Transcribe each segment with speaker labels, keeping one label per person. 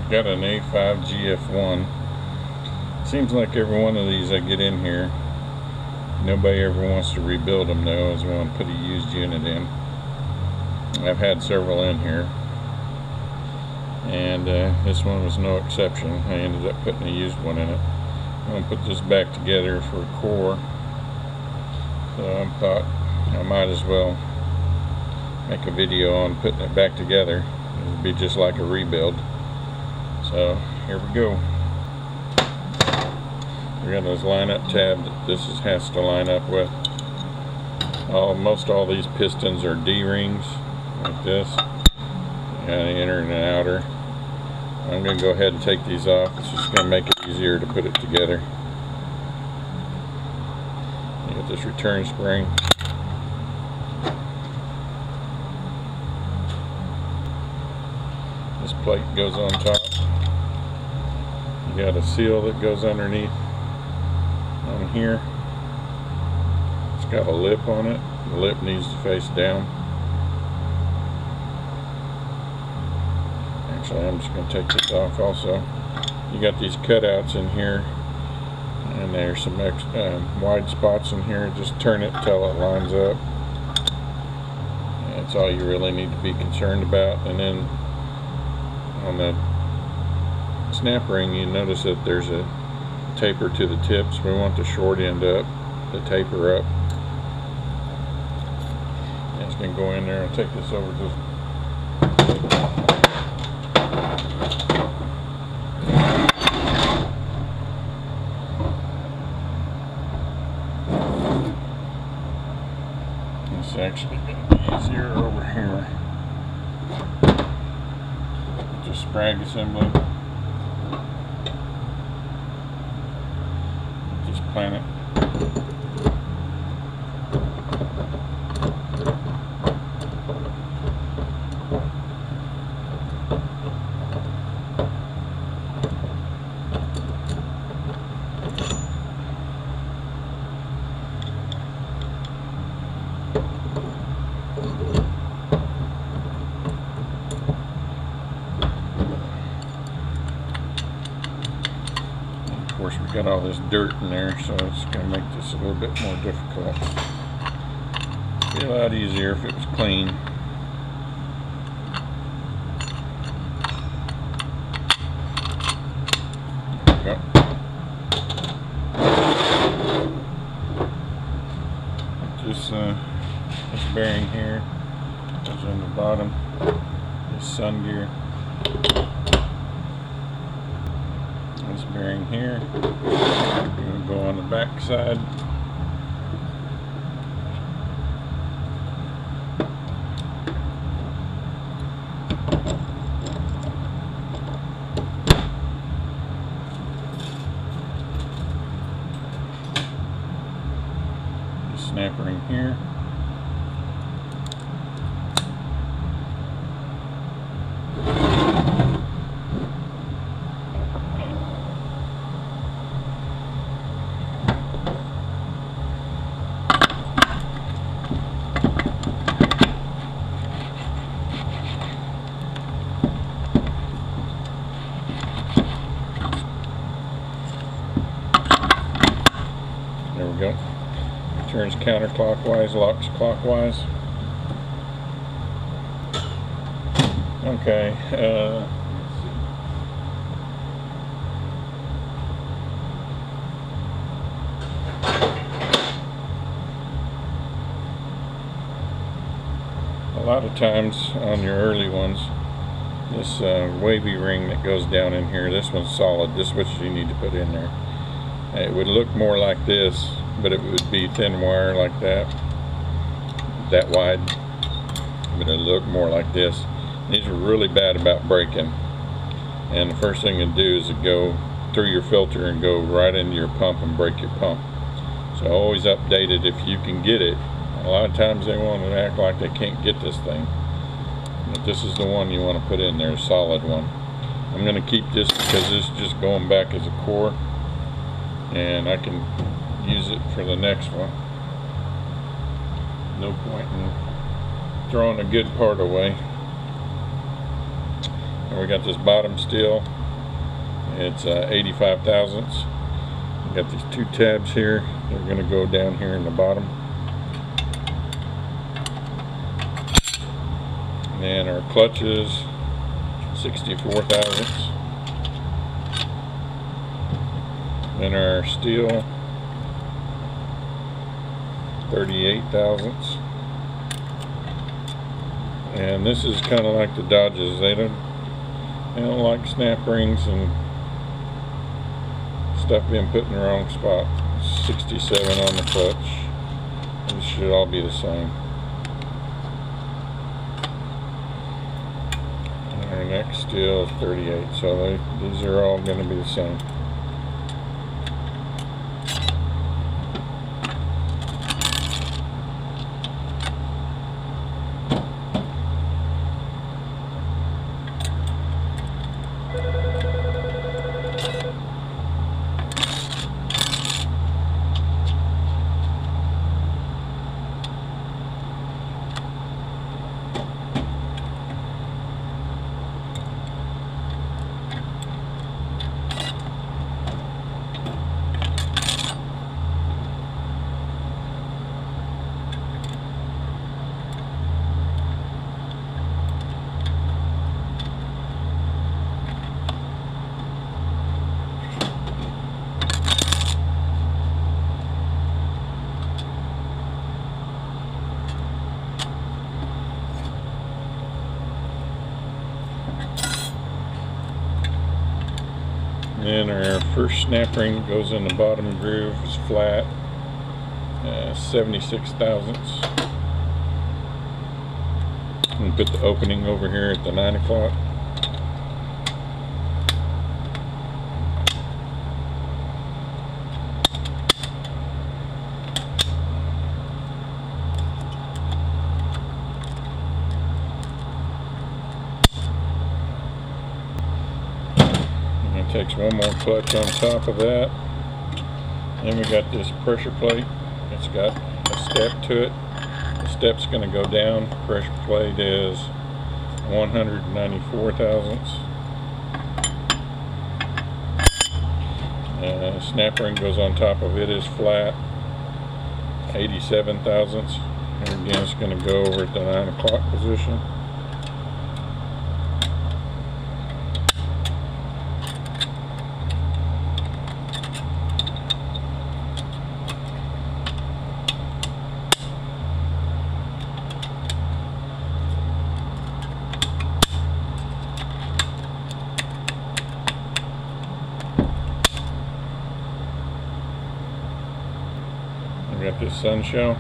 Speaker 1: Got an A5GF1. Seems like every one of these I get in here, nobody ever wants to rebuild them though, as want to put a used unit in. I've had several in here, and this one was no exception. I ended up putting a used one in it. I'm going to put this back together for a core, so I thought I might as well make a video on putting it back together. It would be just like a rebuild. So here we go. We got this line-up tab that this has to line up with. Most all these pistons are D-rings, like this. You got an inner and an outer. I'm going to go ahead and take these off. It's just going to make it easier to put it together. You got this return spring. This plate goes on top. You got a seal that goes underneath on here. It's got a lip on it. The lip needs to face down. Actually, I'm just going to take this off also. You got these cutouts in here, and there's some wide spots in here. Just turn it till it lines up. That's all you really need to be concerned about. And then on the snap ring, you notice that there's a taper to the tips. We want the short end up, the taper up. And it's going to go in there. I'll take this over to it's actually going to be easier over here. Just sprag assembly. Just plant it. Of course, we got all this dirt in there, so it's going to make this a little bit more difficult. It'd be a lot easier if it was clean. There we go. This bearing here goes on the bottom. This sun gear. This bearing here, we're going to go on the back side. The snap ring here. There we go. Turns counterclockwise, locks clockwise. Okay. A lot of times on your early ones, this wavy ring that goes down in here, this one's solid. This is what you need to put in there. It would look more like this, but it would be thin wire like that wide, but it would look more like this. These are really bad about breaking, and the first thing you do is to go through your filter and go right into your pump and break your pump. So always update it if you can get it. A lot of times they want to act like they can't get this thing, but this is the one you want to put in there, a solid one. I'm going to keep this because this is just going back as a core, and I can use it for the next one. No point in throwing a good part away. And we got this bottom steel. It's 85 thousandths. Got these two tabs here. They're going to go down here in the bottom. And then our clutches, 64 thousandths. Then our steel, 38 thousandths. And this is kind of like the Dodges. They don't like snap rings and stuff being put in the wrong spot. 67 on the clutch. These should all be the same. And our next steel is 38. So these are all going to be the same. And our first snap ring goes in the bottom groove, is flat, 76 thousandths. And put the opening over here at the 9 o'clock. Takes one more clutch on top of that. Then we got this pressure plate. It's got a step to it. The step's going to go down. Pressure plate is 194 thousandths. Snap ring goes on top of it, is flat, 87 thousandths. And again, it's going to go over at the 9 o'clock position. We got this sun shell.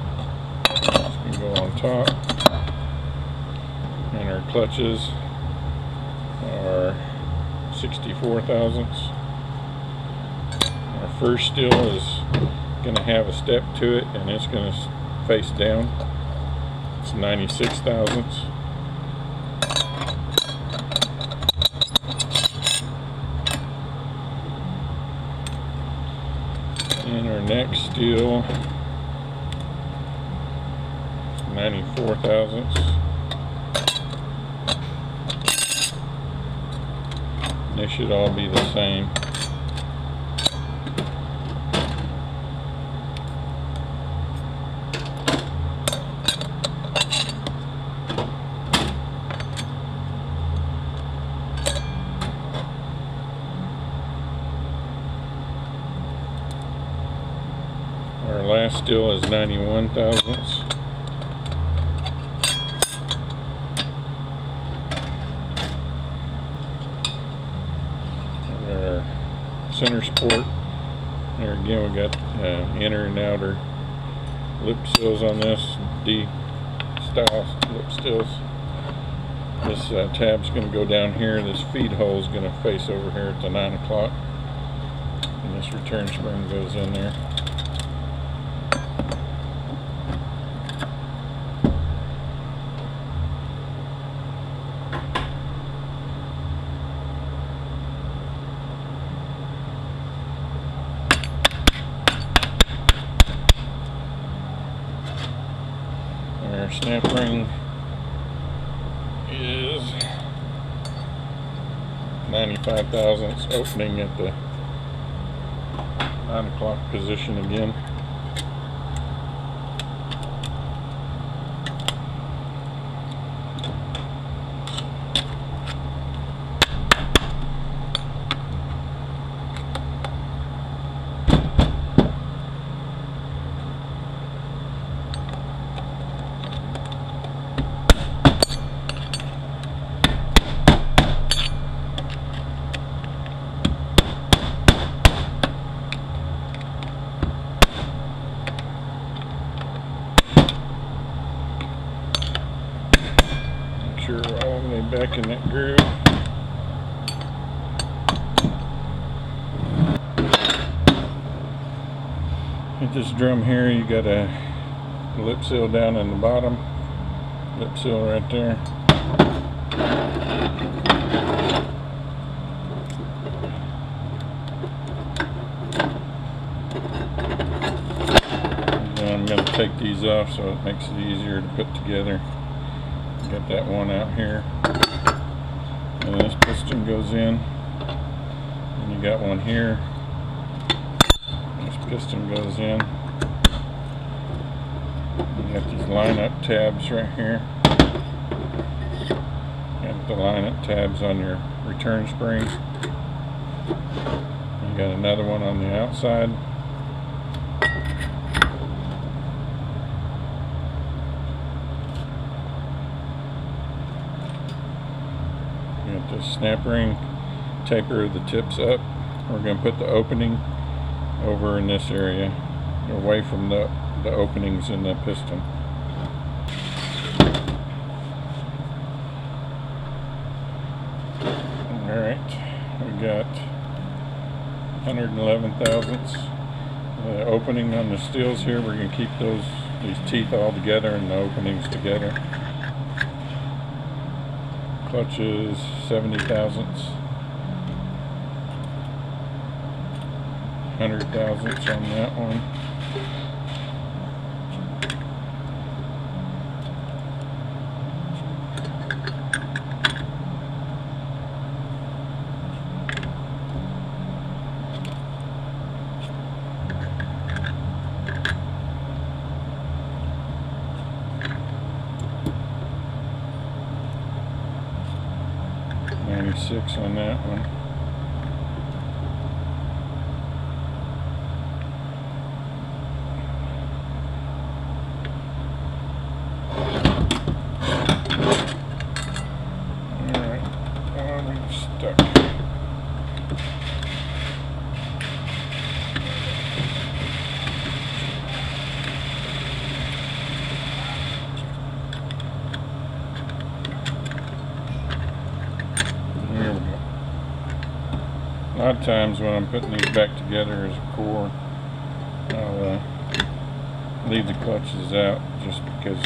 Speaker 1: It's going to go on top. And our clutches are 64 thousandths. Our first steel is going to have a step to it, and it's going to face down. It's 96 thousandths. And our next steel, 94 thousandths. They should all be the same. Our last steel is 91 thousandths. Our center support. There again, we got inner and outer lip seals on this, D style lip seals. This tab's going to go down here. This feed hole is going to face over here at the 9 o'clock. And this return spring goes in there. Our snap ring is 95 thousandths opening at the 9 o'clock position again. Sure we're all the way back in that groove. At this drum here, you got a lip seal down in the bottom, lip seal right there. And I'm going to take these off so it makes it easier to put together. Got that one out here, and this piston goes in, and you got one here. This piston goes in. You got these line-up tabs right here. You got the line-up tabs on your return spring. You got another one on the outside. The snap ring, taper the tips up. We're going to put the opening over in this area, away from the openings in the piston. Alright, we got 111 thousandths. The opening on the steels here, we're going to keep these teeth all together and the openings together. Clutches 70 thousandths, 100 thousandths on that one. $96 on that one. Alright, we're stuck. A lot of times when I'm putting these back together as a core, I'll leave the clutches out just because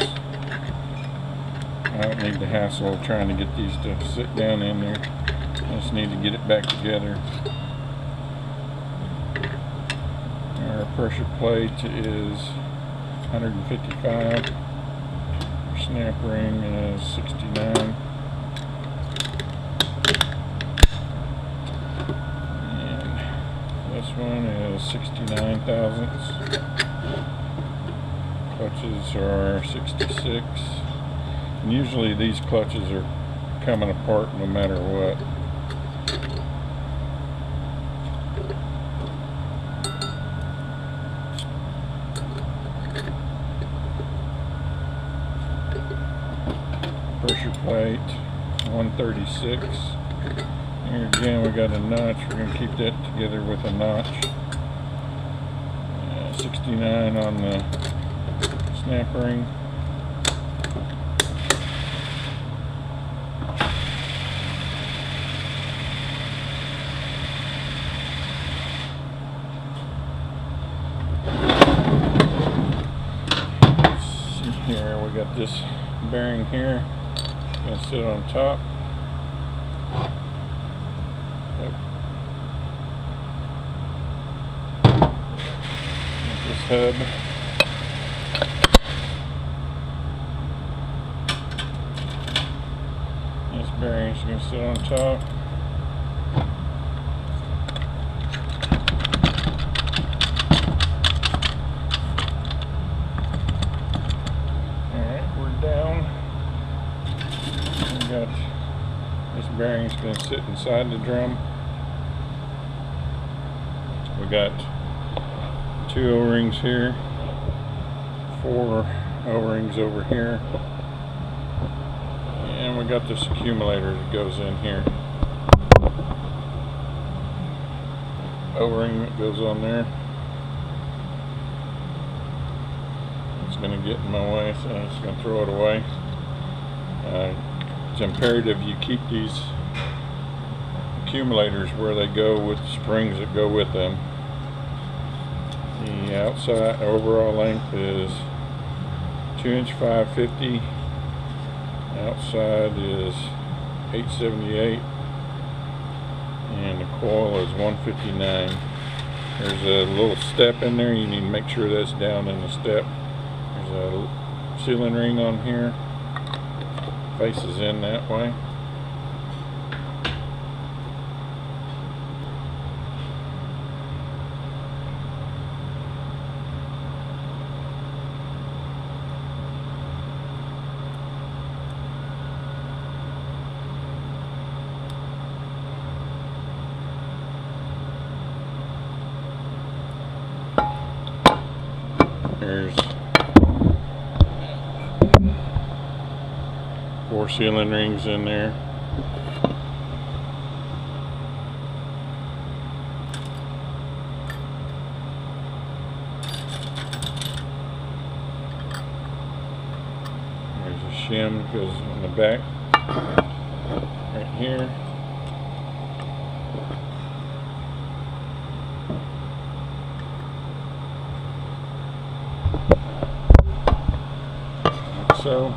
Speaker 1: I don't need the hassle of trying to get these to sit down in there. I just need to get it back together. Our pressure plate is 155. Our snap ring is 69. This one is 69 thousandths. Clutches are 66. And usually these clutches are coming apart no matter what. Pressure plate 136. Here again we got a notch. We're going to keep that together with a notch. 69 on the snap ring. Let's see here, we got this bearing here. It's going to sit on top. This hub. This bearing is going to sit on top. got this bearing's been sitting inside the drum. We got 2 O-rings here, 4 O-rings over here, and we got this accumulator that goes in here. O-ring that goes on there. It's going to get in my way, so I'm just going to throw it away. It's imperative you keep these accumulators where they go with the springs that go with them. The outside overall length is 2" 550. Outside is 878, and the coil is 159. There's a little step in there. You need to make sure that's down in the step. There's a sealing ring on here. Faces in that way. There's 4 sealing rings in there. There's a shim that goes in the back right here. So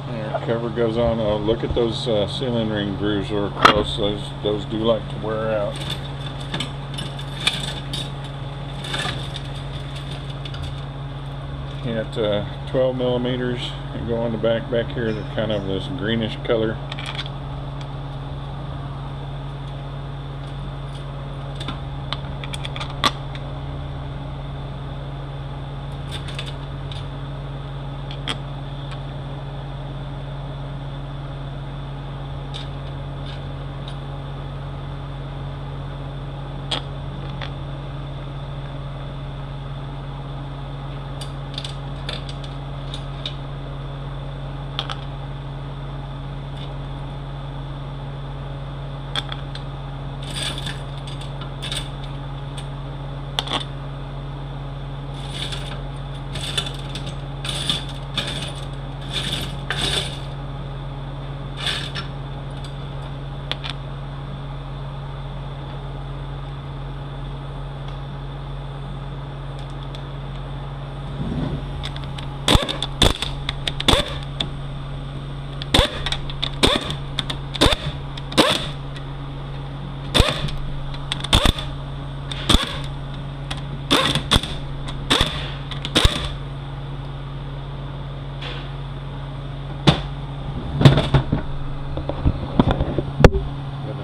Speaker 1: there, cover goes on. Oh, look at those sealing ring grooves are close. Those do like to wear out. At 12 millimeters and go on the back here. They're kind of this greenish color.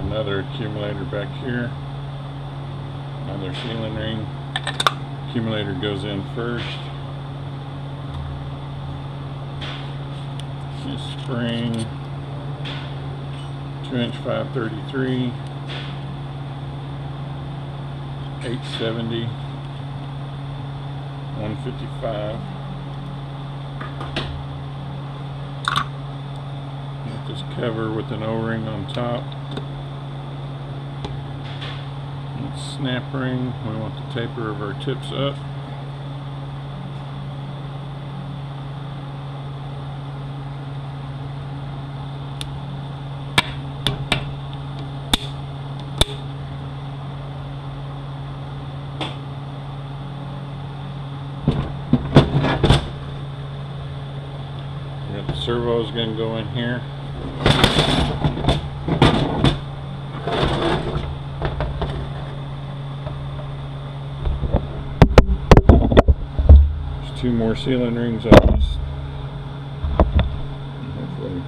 Speaker 1: Another accumulator back here, another sealing ring. Accumulator goes in first. This spring, 2" 533, 870, 155. Got this cover with an O-ring on top. Snap ring, we want the taper of our tips up. Got the servos going to go in here. There's 2 more sealing rings on this. Hopefully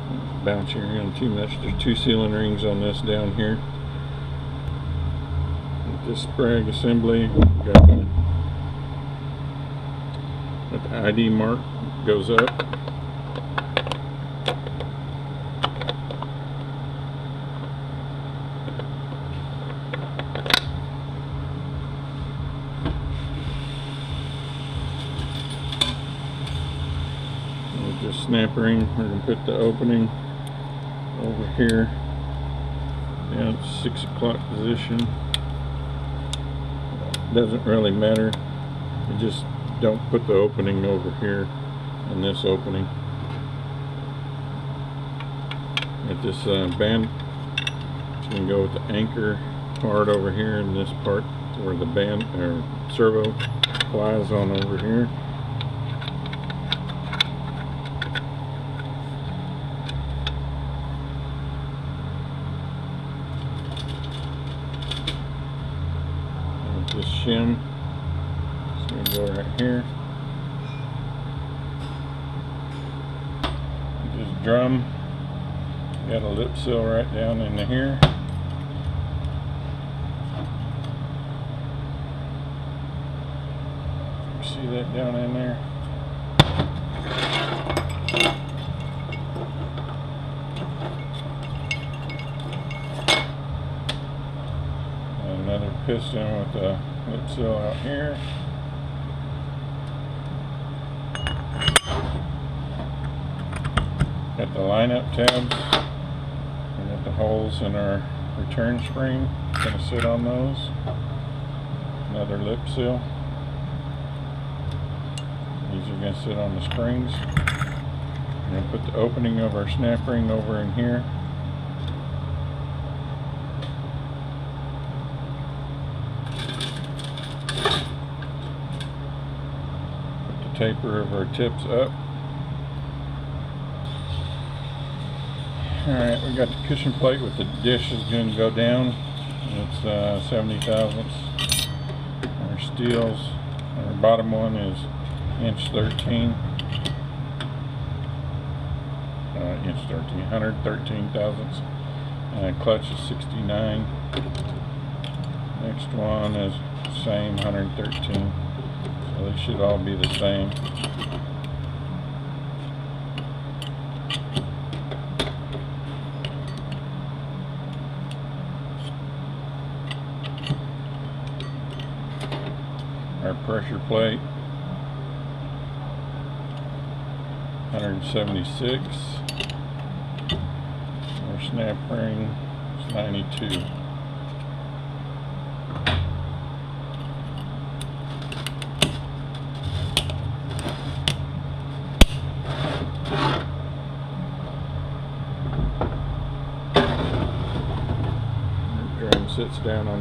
Speaker 1: not bouncing around too much. There's 2 sealing rings on this down here. With this sprig assembly, got the ID mark goes up. just snap ring. We're going to put the opening over here down at 6 o'clock position. Doesn't really matter. You just don't put the opening over here in this opening. At this band, it's going to go with the anchor part over here, and this part where the band or servo flies on over here. And this shim is going to go right here. This drum got a lip seal right down into here. See that down in there? Another piston with a lip seal out here. Got the line-up tabs. We got the holes in our return spring. Going to sit on those. Another lip seal. These are going to sit on the springs. I'm going to put the opening of our snap ring over in here. Put the taper of our tips up. Alright, we got the cushion plate with the dish is going to go down. It's 70 thousandths. Our steels, our bottom one is inch 13. 113 thousandths. Clutch is 69. Next one is same 113. So they should all be the same. Our pressure plate 176. Our snap ring is 92. The drum sits down on,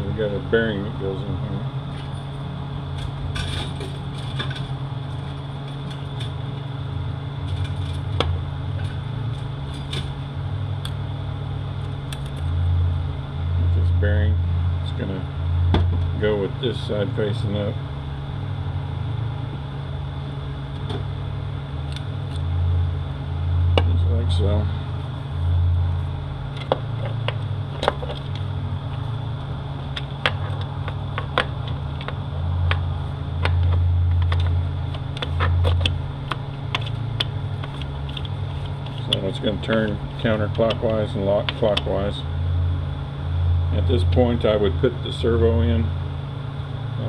Speaker 1: we got a bearing that goes in here. Bearing, it's going to go with this side facing up. Just like so. So it's going to turn counterclockwise and lock clockwise. At this point I would put the servo in.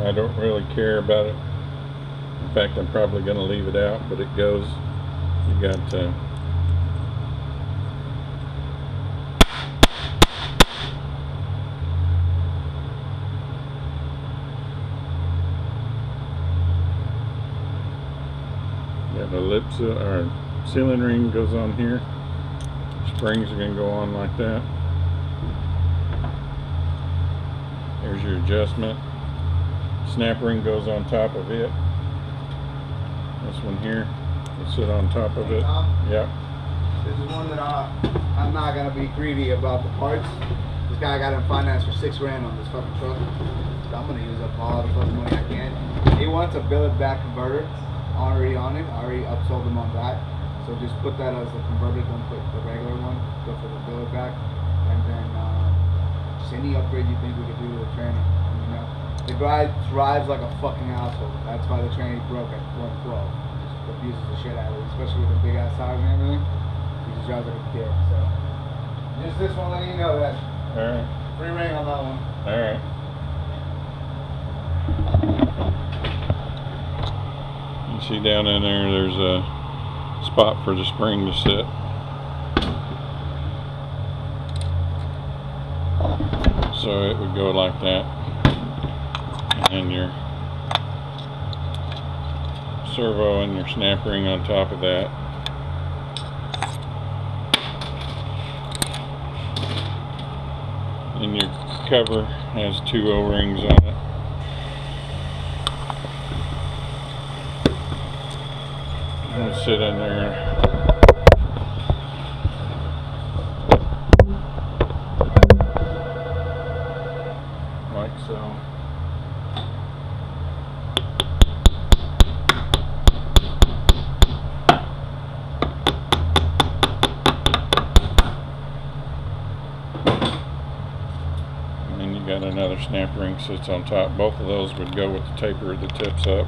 Speaker 1: I don't really care about it. In fact, I'm probably going to leave it out, but it goes. You got the lip seal, or sealing ring goes on here. Springs are going to go on like that. There's your adjustment. Snap ring goes on top of it. This one here will sit on top of it. Yep.
Speaker 2: This is one that I'm not gonna be greedy about the parts. This guy got him financed for $6 grand on this fucking truck. So I'm gonna use up all the fucking money I can. He wants a billet back converter already on it. I already upsold him on that. So just put that as the converter. Don't put the regular one. Go for the billet back, and then. Any upgrade you think we could do to the tranny, you know? The guy drives like a fucking asshole. That's why the tranny broke at 112. Just abuses the shit out of it, especially with the big ass tires and everything. He just drives like a kid. So just this one letting you know that.
Speaker 1: Alright.
Speaker 2: Free ring on that one.
Speaker 1: Alright. You see down in there, there's a spot for the spring to sit. So it would go like that, and your servo and your snap ring on top of that. And your cover has 2 O-rings on it. It'll sit in there. Like so. Got another snap ring sits on top. Both of those would go with the taper of the tips up.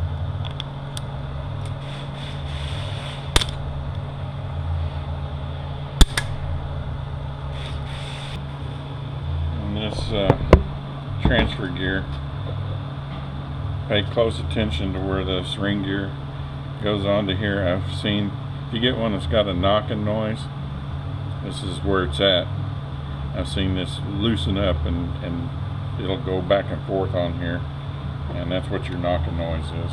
Speaker 1: And this transfer gear, pay close attention to where this ring gear goes onto here. I've seen, if you get one that's got a knocking noise, this is where it's at. I've seen this loosen up and it'll go back and forth on here, and that's what your knocking noise is.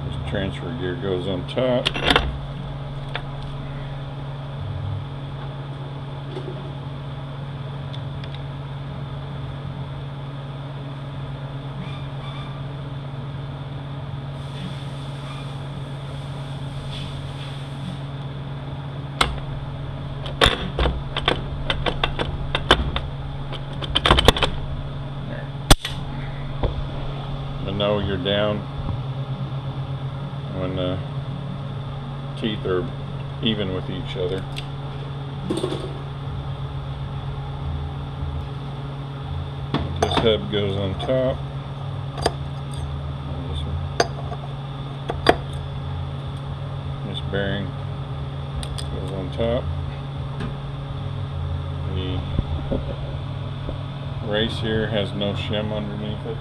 Speaker 1: This transfer gear goes on top. Know you're down when the teeth are even with each other. This hub goes on top. This bearing goes on top. The race here has no shim underneath it.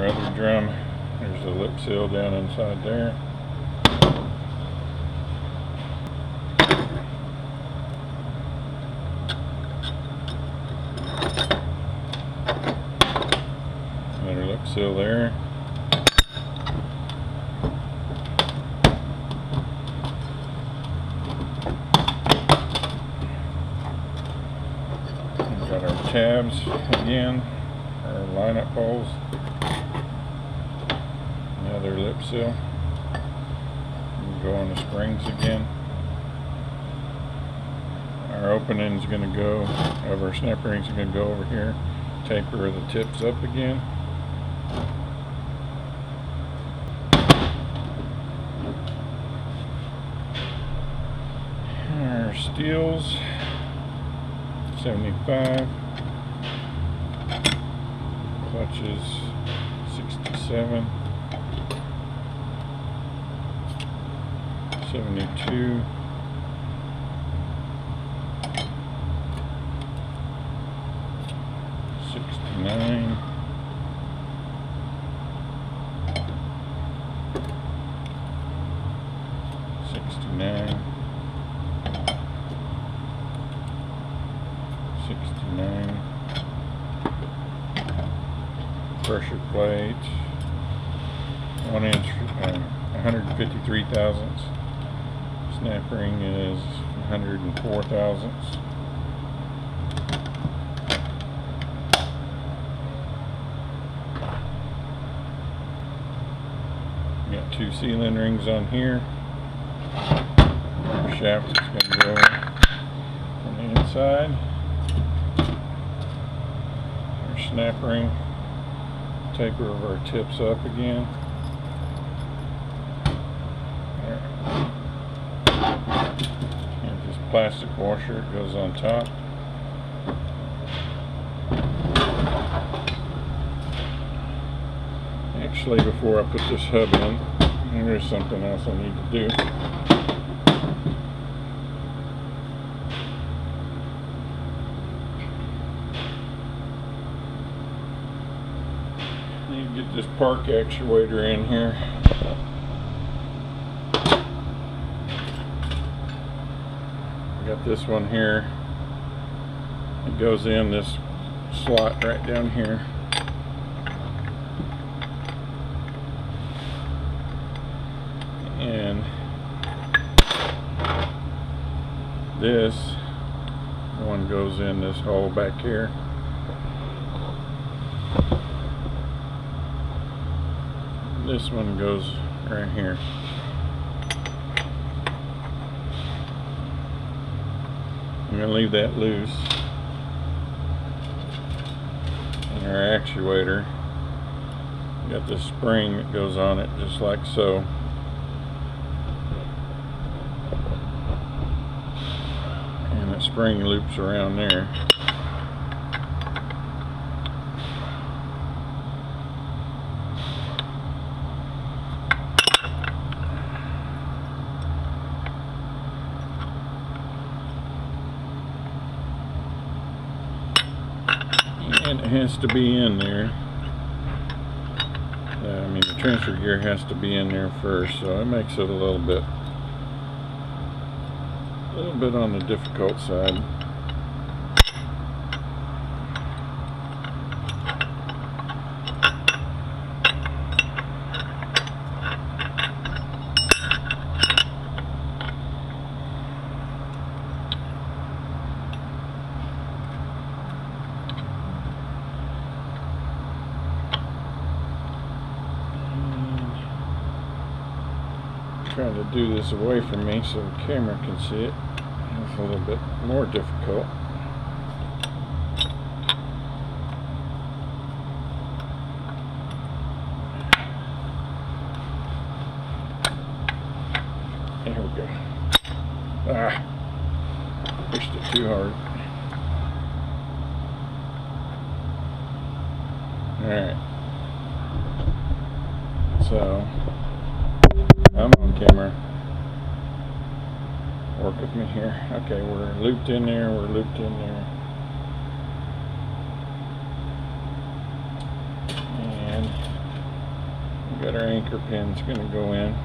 Speaker 1: Other drum, there's a lip seal down inside there. Another lip seal there. We've got our tabs again, our lineup poles. Another lip seal. We'll go on the springs again. Our opening is going to go, of our snap rings are going to go over here. Taper the tips up again. Our steels, 75. Clutches, 67. 72, 69, 69, 69, pressure plate, 1 inch, 153 thousandths. Snap ring is 104 thousandths. Got 2 sealing rings on here. Our shaft is going to go on the inside. Our snap ring, taper of our tips up again. Plastic washer, it goes on top. Actually, before I put this hub in, there's something else I need to do. Get this park actuator in here. Got this one here. It goes in this slot right down here. And this one goes in this hole back here. This one goes right here. I'm going to leave that loose. And our actuator, got this spring that goes on it just like so. And that spring loops around there. And it has to be in there. I mean, the transfer gear has to be in there first, so it makes it a little bit on the difficult side. Trying to do this away from me so the camera can see it. It's a little bit more difficult. There we go. Pushed it too hard. Alright. So I'm on camera. Work with me here. Okay, we're looped in there, we're looped in there. And we got our anchor pins gonna go in.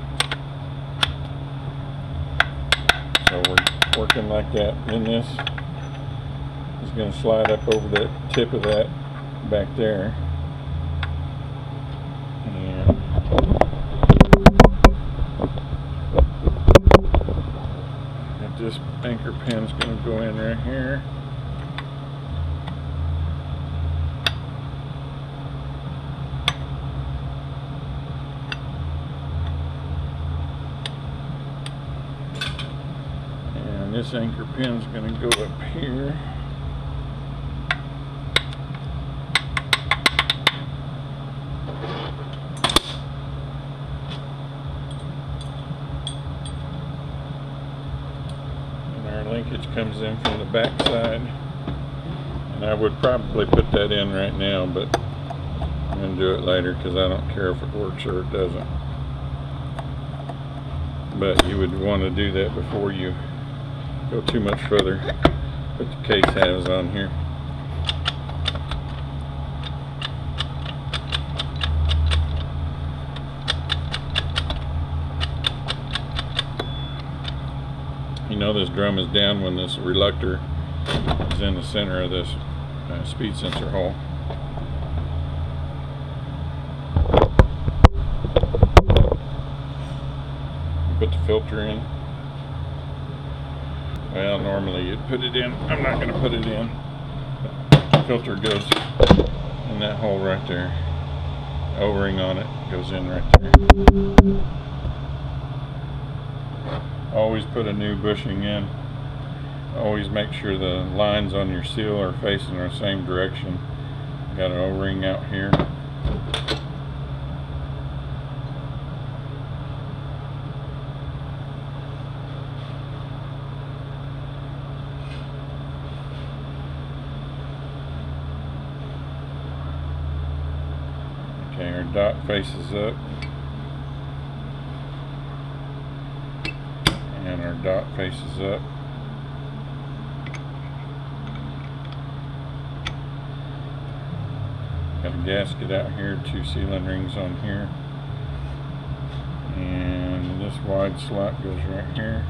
Speaker 1: So we're working like that. Then this is gonna slide up over the tip of that back there. This anchor pin's going to go in right here. And this anchor pin's going to go up here. Linkage comes in from the back side, and I would probably put that in right now, but I'm going to do it later because I don't care if it works or it doesn't. But you would want to do that before you go too much further. Put the case halves on here. You know this drum is down when this reluctor is in the center of this speed sensor hole. Put the filter in. Well, normally you'd put it in. I'm not going to put it in. The filter goes in that hole right there. O-ring on it goes in right there. Always put a new bushing in. Always make sure the lines on your seal are facing the same direction. Got an O-ring out here. Okay, our dot faces up. And our dot faces up. Got a gasket out here, 2 sealing rings on here, and this wide slot goes right here.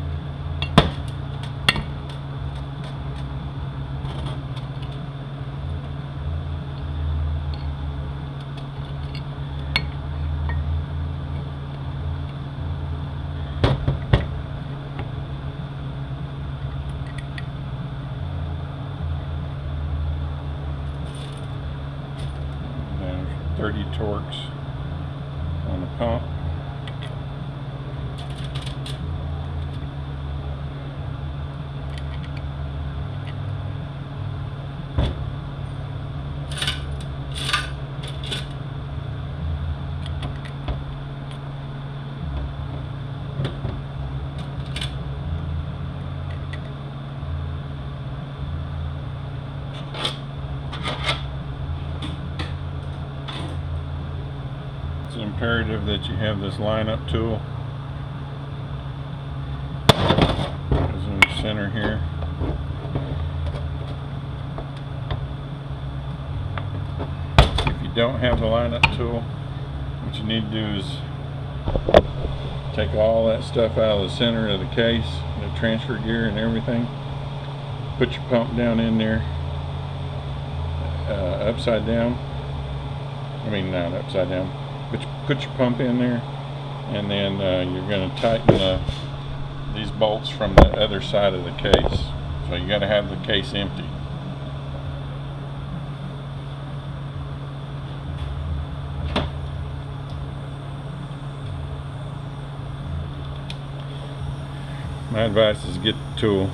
Speaker 1: There's 30 torques on the pump. It's imperative that you have this line-up tool. Goes in the center here. If you don't have the line-up tool, what you need to do is take all that stuff out of the center of the case, the transfer gear and everything. Put your pump down in there, upside down. I mean, not upside down. But you put your pump in there, and then you're going to tighten these bolts from the other side of the case. So you got to have the case empty. My advice is get the tool.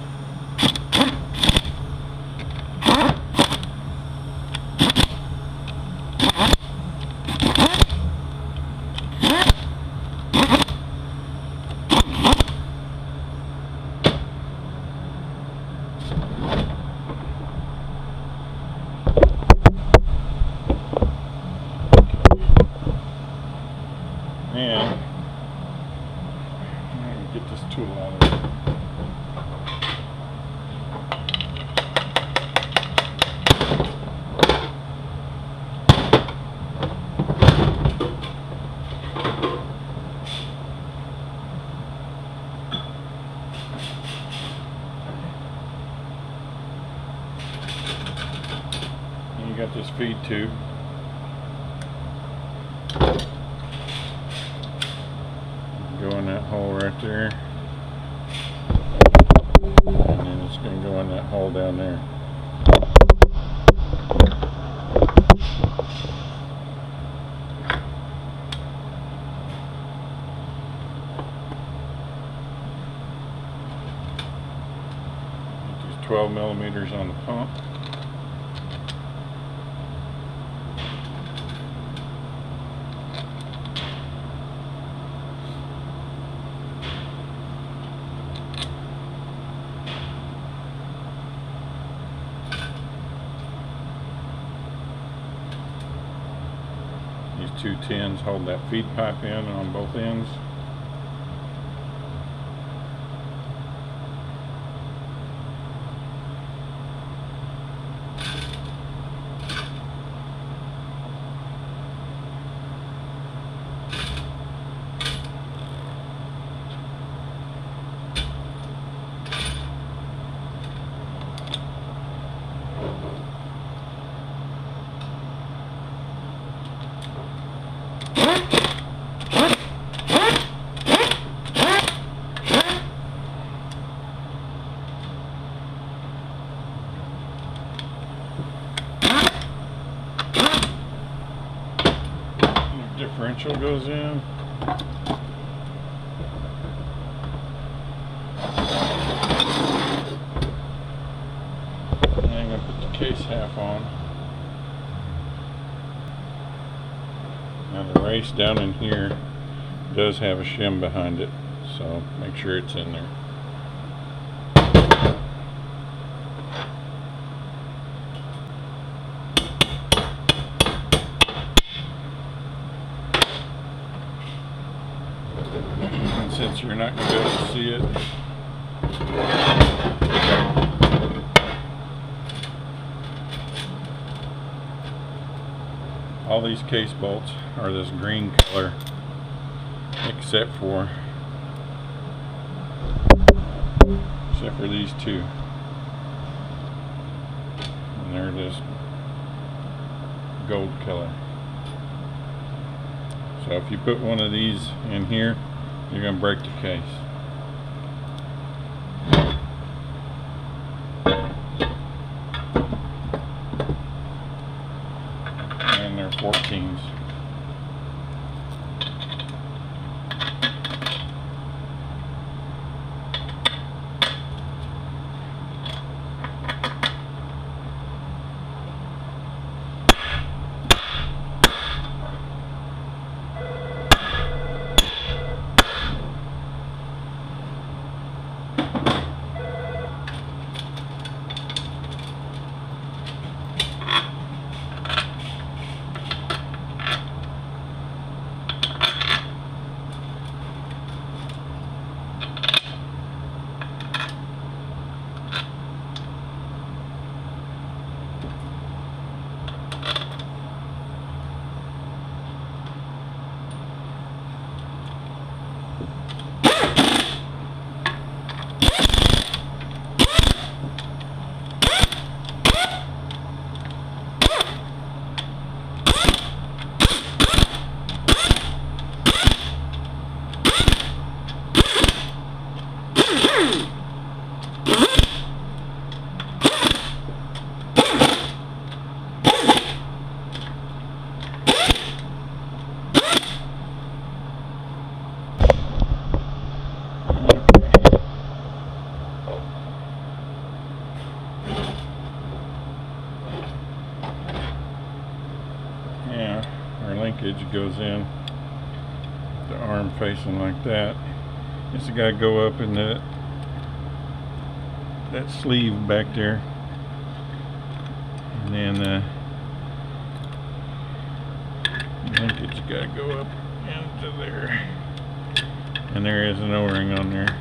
Speaker 1: And get this tool out of there. And you got this feed tube. Go in that hole right there, and then it's going to go in that hole down there. Just 12 millimeters on the pump. These 2 tins hold that feed pipe in on both ends. Differential goes in. And I'm going to put the case half on. Now the race down in here does have a shim behind it, so make sure it's in there. Since you're not going to be able to see it, All these case bolts are this green color, except for these two, and they're this gold color. So if you put one of these in here, you're going to break the case. And they're 14s. Linkage goes in, the arm facing like that. It's got to go up in that sleeve back there, and then linkage got to go up into there, and there is an O-ring on there.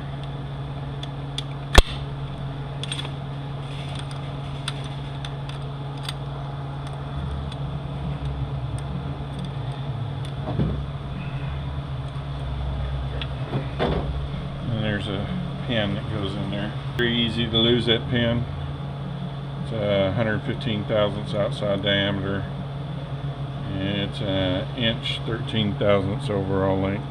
Speaker 1: There's a pin that goes in there. Very easy to lose that pin. It's 115 thousandths outside diameter. And it's an inch 13 thousandths overall length.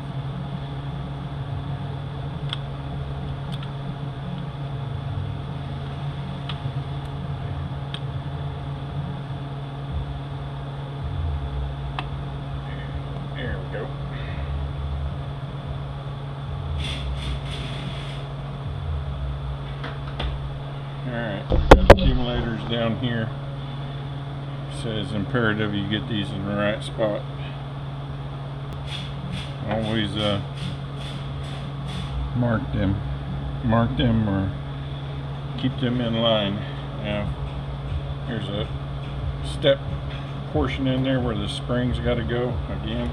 Speaker 1: There we go. Alright, we've got accumulators down here. It says imperative you get these in the right spot. Always mark them or keep them in line. Now, here's a step portion in there where the springs got to go again.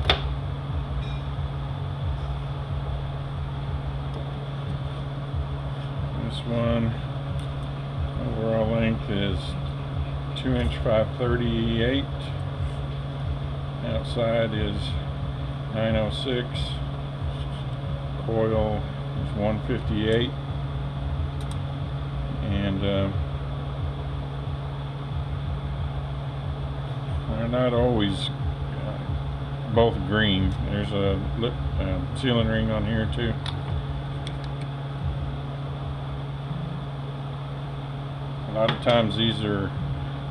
Speaker 1: This one overall length is 2" 538. Outside is 906. Coil is 158. And they're not always both green. There's a sealing ring on here too. A lot of times these are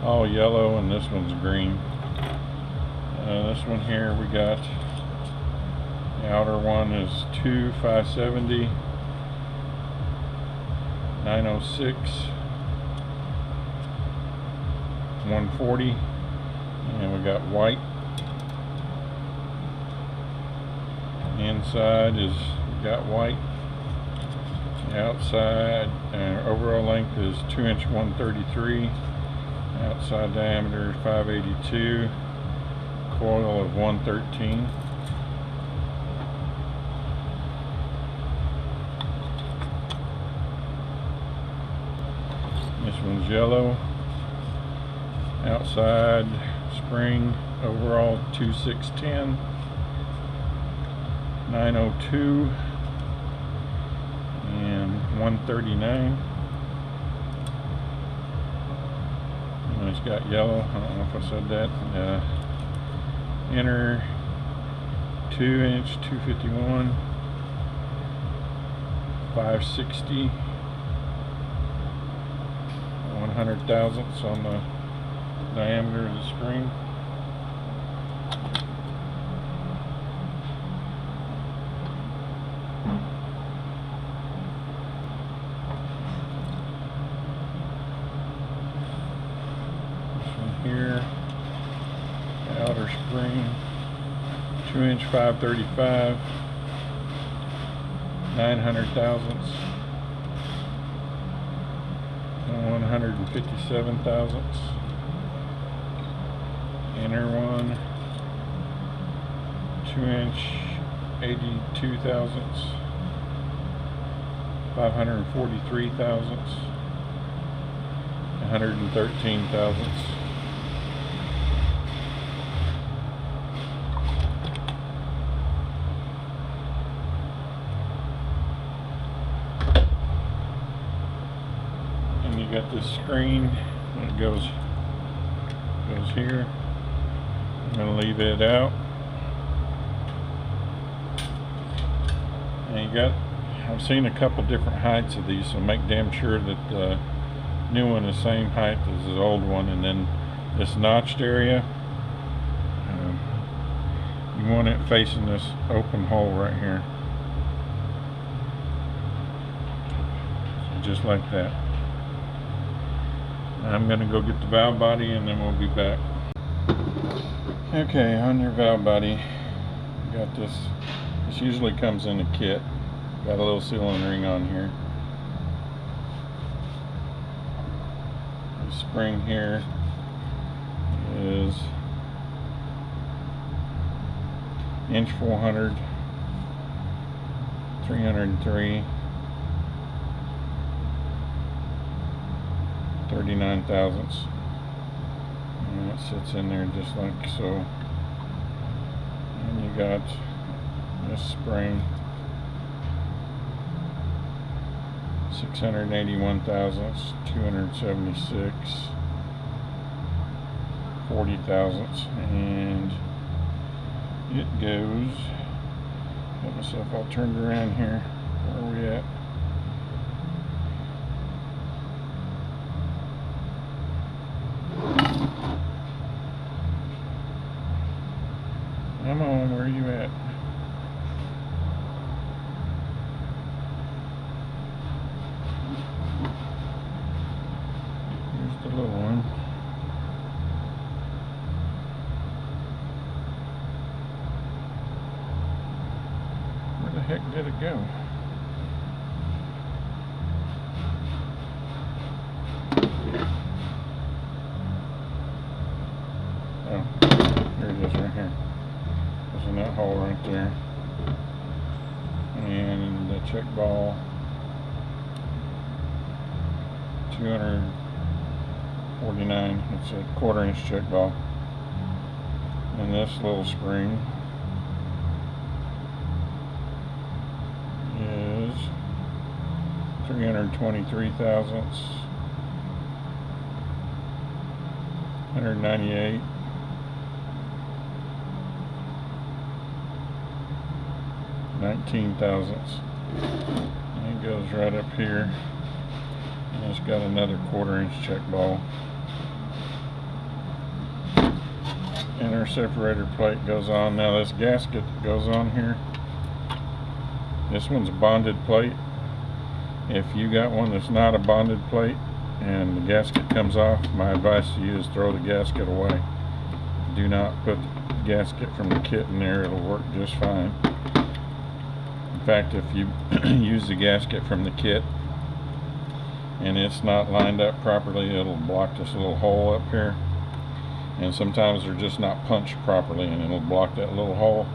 Speaker 1: all yellow and this one's green. This one here we got, the outer one is 2" 570, 906, 140, and we got white. Inside is, we got white. The outside overall length is 2" 133. Outside diameter 582. Coil of 113. This one's yellow. Outside spring overall 2610, 902, and 139. And it's got yellow. I don't know if I said that. Inner 2-inch 251, 560, 100 thousandths on the diameter of the spring. This one here, the outer spring, 2-inch 535, 900 thousandths, 157 thousandths. Inner one, 2-inch 82 thousandths, 543 thousandths, 113 thousandths. And you got this screen that goes here. I'm going to leave it out. And you got, I've seen a couple different heights of these, so make damn sure that the new one is the same height as the old one. And then this notched area, you want it facing this open hole right here. So just like that. I'm going to go get the valve body and then we'll be back. Okay, on your valve body, you got this. This usually comes in a kit. Got a little sealing ring on here. The spring here is 400", 303, 39 thousandths. And it sits in there just like so. And you got this spring, 681 thousandths, 276, 40 thousandths, and it goes, got myself all turned around here. Where are we at? Come on, where are you at? Here's the little one. Where the heck did it go? Oh, here it is right here. In that hole right there, and the check ball, 249. It's a 1/4-inch check ball, and this little spring is 323 thousandths, 198. 19 thousandths. And it goes right up here, and it's got another 1/4-inch check ball. Inner separator plate goes on. Now this gasket that goes on here, this one's a bonded plate. If you got one that's not a bonded plate and the gasket comes off, my advice to you is throw the gasket away. Do not put the gasket from the kit in there, it'll work just fine. In fact, if you use the gasket from the kit and it's not lined up properly, it'll block this little hole up here. And sometimes they're just not punched properly and it'll block that little hole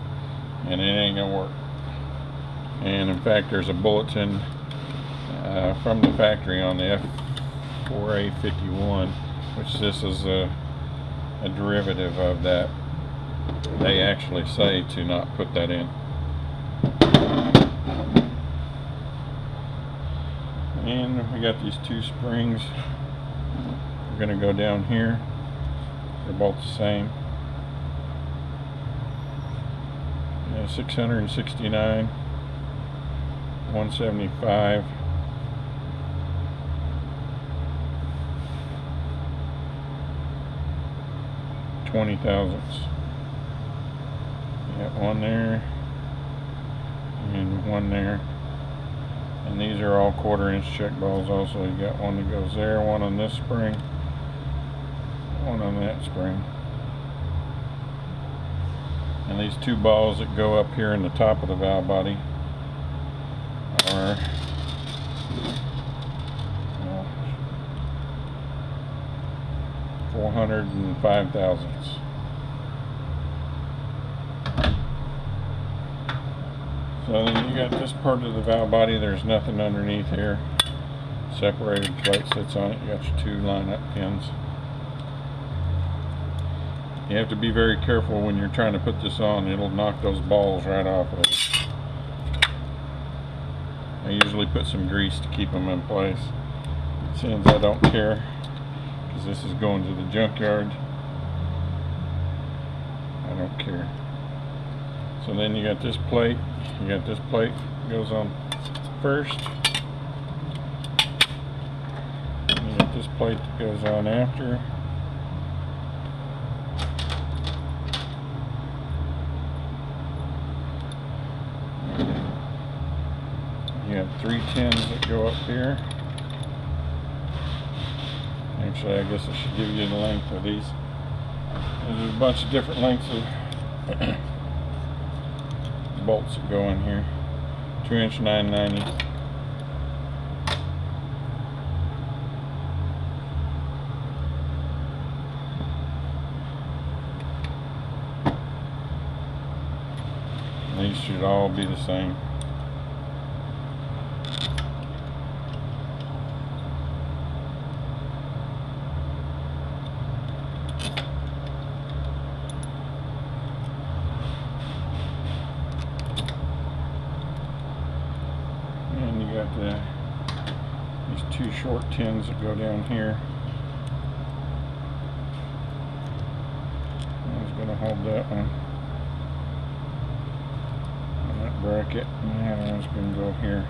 Speaker 1: and it ain't gonna work. And in fact, there's a bulletin from the factory on the A5GF1, which this is a derivative of that they actually say to not put that in. And we got these two springs. We're going to go down here. They're both the same. 669, 175, 20 thousandths. You got one there and one there, and these are all 1/4 inch check balls. Also, you got one that goes there, one on this spring, one on that spring. And these two balls that go up here in the top of the valve body are 405 thousandths. So then you got this part of the valve body. There's nothing underneath here. Separated plate sits on it. You got your two line-up pins. You have to be very careful when you're trying to put this on. It'll knock those balls right off of it. I usually put some grease to keep them in place. Since I don't care, because this is going to the junkyard, I don't care. So then you got this plate. You got this plate goes on first. And you got this plate that goes on after. You have 3 tins that go up here. Actually, I guess I should give you the length of these. There's a bunch of different lengths of bolts that go in here. 2" 990. These should all be the same. These two short tins that go down here. One's going to hold that one on that bracket, and the other one's going to go here.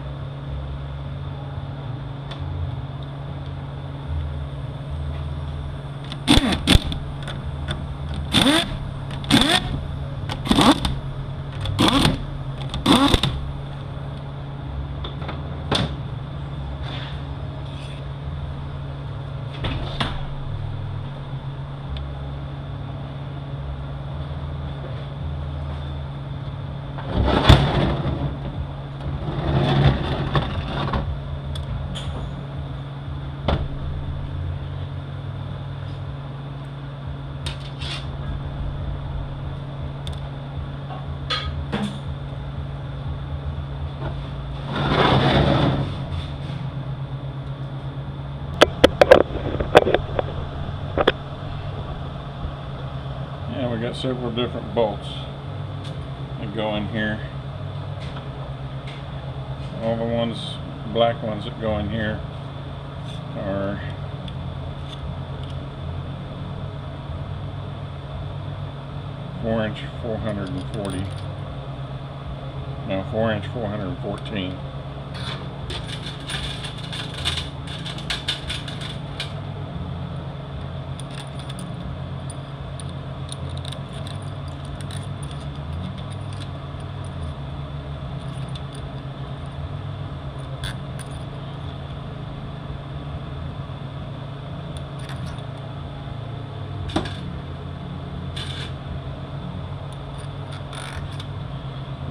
Speaker 1: Got several different bolts that go in here. All the ones, black ones that go in here are four inch 440. No, 4" 414.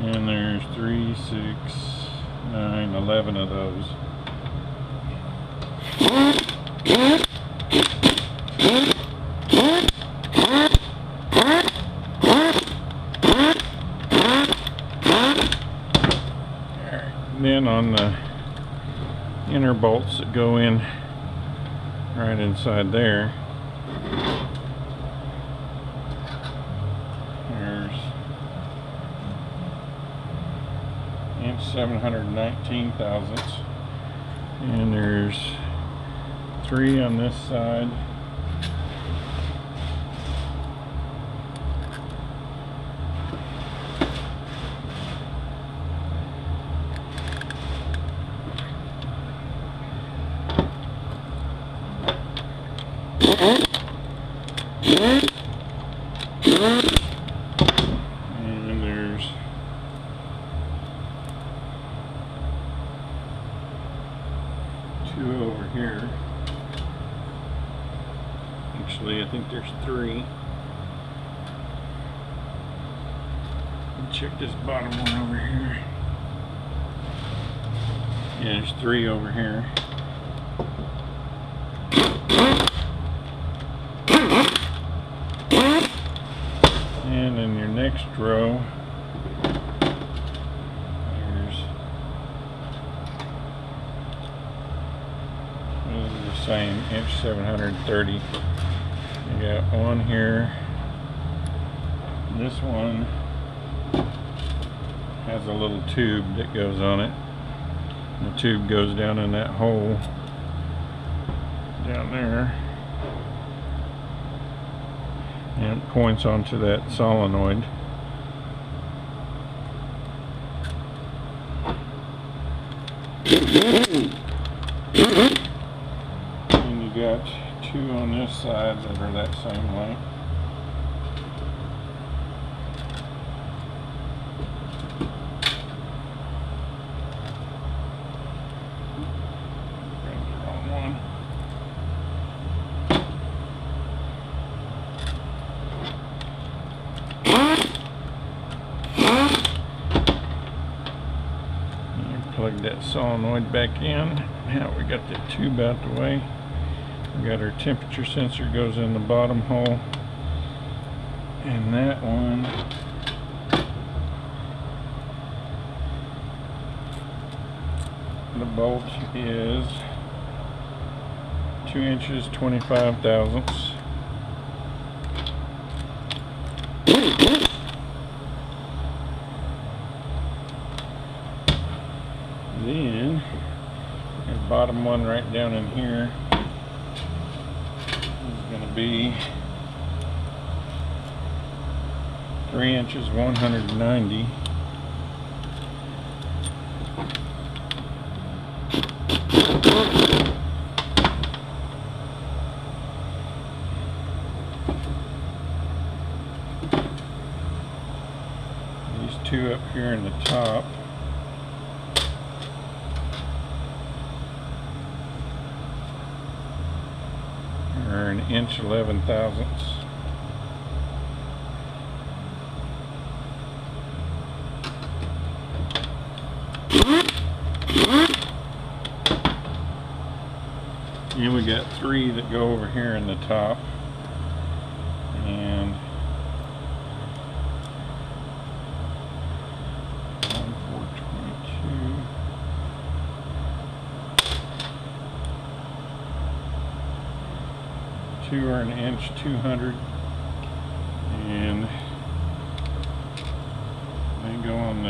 Speaker 1: And there's 3, 6, 9, 11 of those. And then on the inner bolts that go in right inside there, 719 thousandths. And there's 3 on this side. And there's 2 over here. Actually, I think there's 3. Check this bottom one over here. Yeah, there's 3 over here. And in your next row, there's the same inch 730. You got one here. This one has a little tube that goes on it. The tube goes down in that hole down there. And it points onto that solenoid. And you got 2 on this side that are that same length. Plug that solenoid back in. Now we got that tube out the way. We got our temperature sensor goes in the bottom hole, and that one the bolt is 2 inches 25 thousandths. Then the bottom one right down in here is going to be 3 inches 190. These 2 up here in the top are an inch 11 thousandths. And we got 3 that go over here in the top, and 2 are an inch 200, and they go on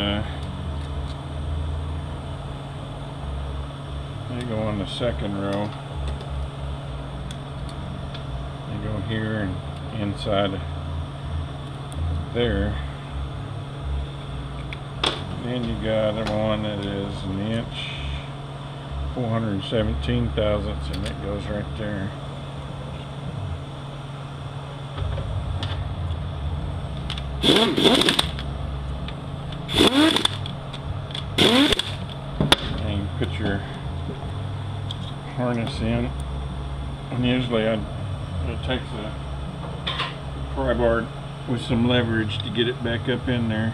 Speaker 1: the second row. They go here and inside there. Then you got one that is an inch 417 thousandths, and it goes right there. And you put your harness in, and usually it takes a pry bar with some leverage to get it back up in there.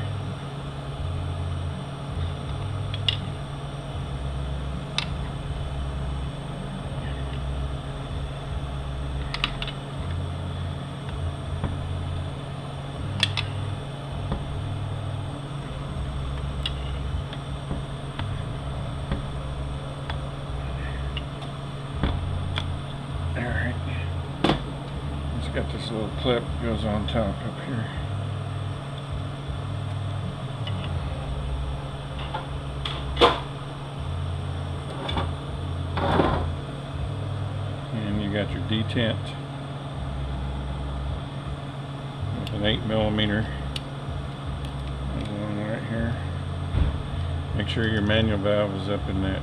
Speaker 1: Got this little clip that goes on top up here. detent with an 8mm. There's one right here. Make sure your manual valve is up in that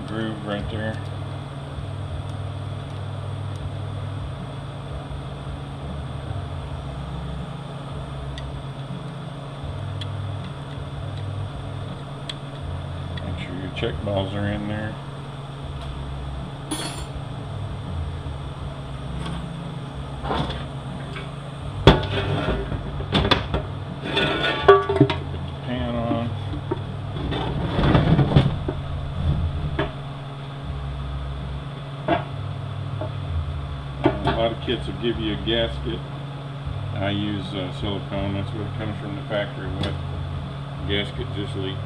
Speaker 1: groove right there. Make sure your check balls are in there. A lot of kits will give you a gasket. I use silicone. That's what comes from the factory with. The gasket just leaks.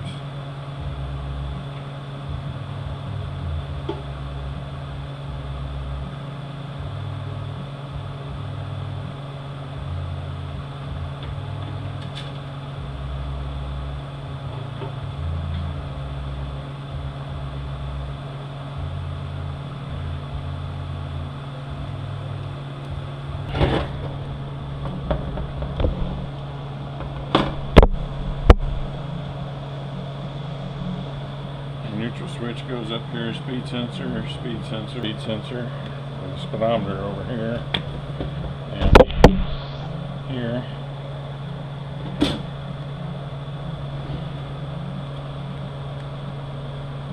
Speaker 1: Neutral switch goes up here, speed sensor, speed sensor, speed sensor, the speedometer over here, and here.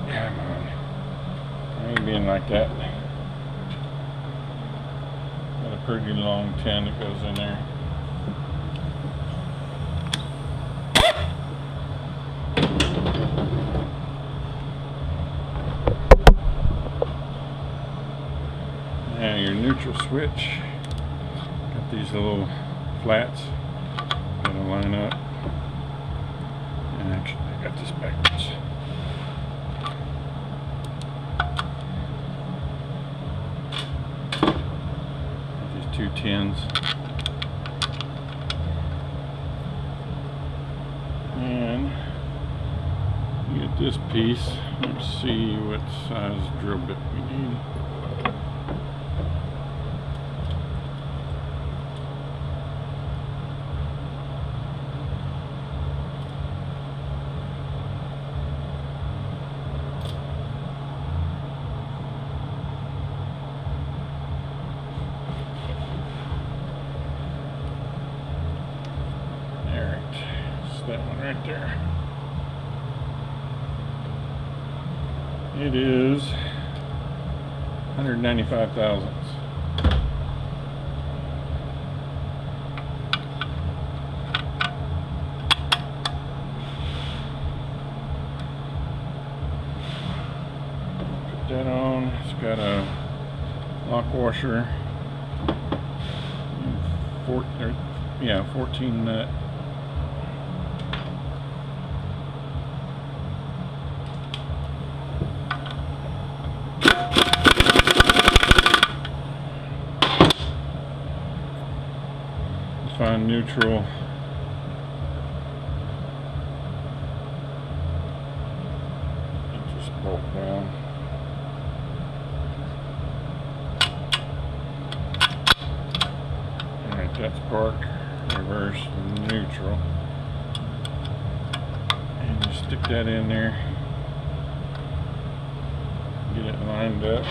Speaker 1: Come on, I ain't being like that. Got a pretty long 10 that goes in there. Now your neutral switch, got these little flats, gotta line up, and actually I got this backwards. These two tins, and you get this piece. Let's see what size drill bit we need. That one right there. It is 195 thousandths. Put that on. It's got a lock washer. 14 nut. Find neutral. Just bolt down. Alright, that's park, reverse, neutral. And just stick that in there. Get it lined up.